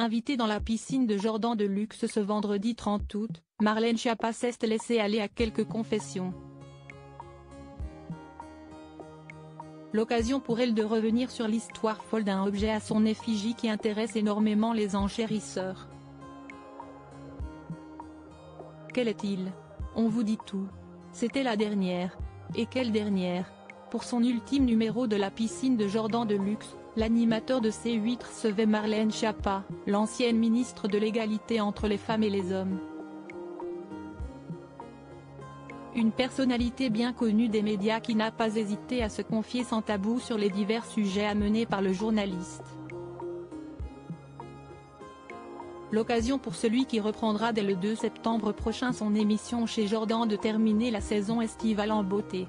Invitée dans la piscine de Jordan de luxe ce vendredi 30 août, Marlène Schiappa s'est laissée aller à quelques confessions. L'occasion pour elle de revenir sur l'histoire folle d'un objet à son effigie qui intéresse énormément les enchérisseurs. Quel est-il? On vous dit tout. C'était la dernière. Et quelle dernière? Pour son ultime numéro de la piscine de Jordan de luxe, l'animateur de C8 recevait Marlène Schiappa, l'ancienne ministre de l'égalité entre les femmes et les hommes. Une personnalité bien connue des médias qui n'a pas hésité à se confier sans tabou sur les divers sujets amenés par le journaliste. L'occasion pour celui qui reprendra dès le 2 septembre prochain son émission chez Jordan de terminer la saison estivale en beauté.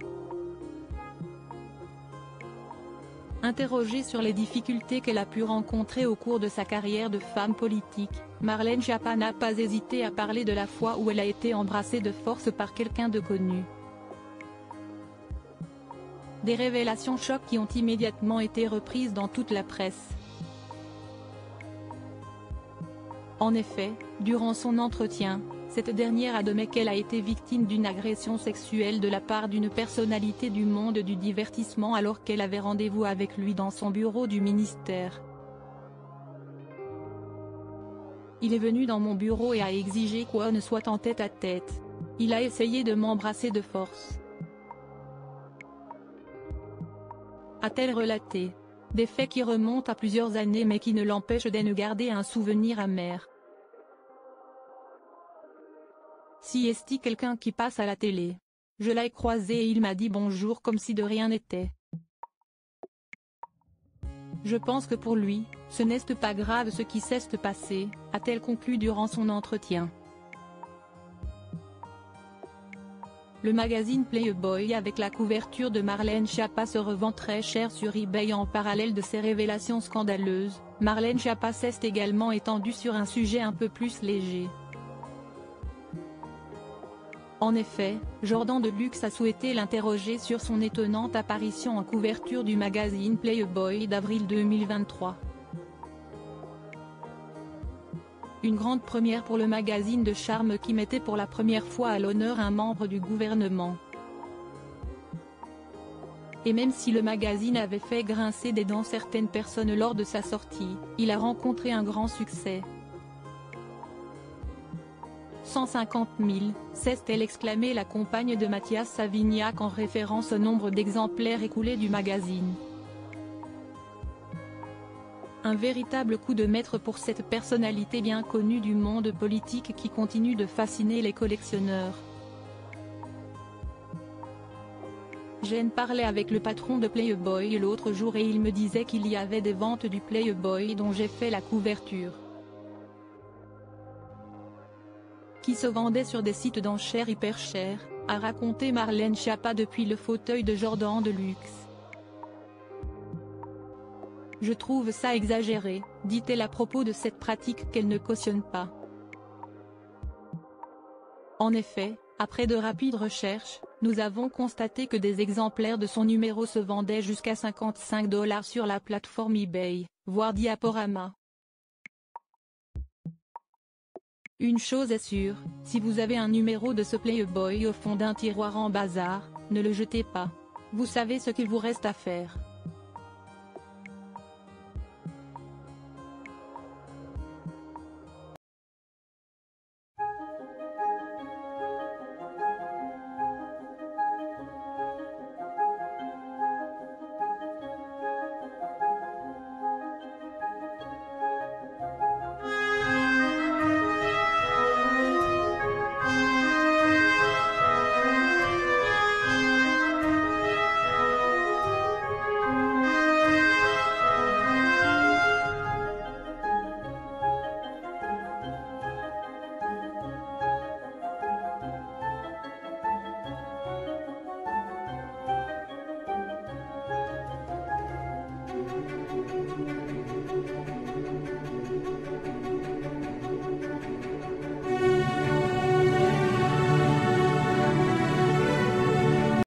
Interrogée sur les difficultés qu'elle a pu rencontrer au cours de sa carrière de femme politique, Marlène Schiappa n'a pas hésité à parler de la fois où elle a été embrassée de force par quelqu'un de connu. Des révélations chocs qui ont immédiatement été reprises dans toute la presse. En effet, durant son entretien, cette dernière admet qu'elle a été victime d'une agression sexuelle de la part d'une personnalité du monde du divertissement alors qu'elle avait rendez-vous avec lui dans son bureau du ministère. Il est venu dans mon bureau et a exigé qu'on ne soit en tête-à-tête. Il a essayé de m'embrasser de force. A-t-elle relaté. Des faits qui remontent à plusieurs années mais qui ne l'empêchent d'en garder un souvenir amer. Si est-il quelqu'un qui passe à la télé. Je l'ai croisé et il m'a dit bonjour comme si de rien n'était. Je pense que pour lui, ce n'est pas grave ce qui s'est passé, a-t-elle conclu durant son entretien. Le magazine Playboy avec la couverture de Marlène Schiappa se revend très cher sur eBay en parallèle de ces révélations scandaleuses. Marlène Schiappa s'est également étendue sur un sujet un peu plus léger. En effet, Jordan de luxe a souhaité l'interroger sur son étonnante apparition en couverture du magazine Playboy d'avril 2023. Une grande première pour le magazine de charme qui mettait pour la première fois à l'honneur un membre du gouvernement. Et même si le magazine avait fait grincer des dents certaines personnes lors de sa sortie, il a rencontré un grand succès. 150 000, s'est-elle exclamé la compagne de Mathias Savignac en référence au nombre d'exemplaires écoulés du magazine. Un véritable coup de maître pour cette personnalité bien connue du monde politique qui continue de fasciner les collectionneurs. J'ai parlé avec le patron de Playboy l'autre jour et il me disait qu'il y avait des ventes du Playboy dont j'ai fait la couverture. Qui se vendait sur des sites d'enchères hyper chers, a raconté Marlène Schiappa depuis le fauteuil de Jordan de luxe. Je trouve ça exagéré, dit-elle à propos de cette pratique qu'elle ne cautionne pas. En effet, après de rapides recherches, nous avons constaté que des exemplaires de son numéro se vendaient jusqu'à 55 $ sur la plateforme eBay, voire Diaporama. Une chose est sûre, si vous avez un numéro de ce Playboy au fond d'un tiroir en bazar, ne le jetez pas. Vous savez ce qu'il vous reste à faire.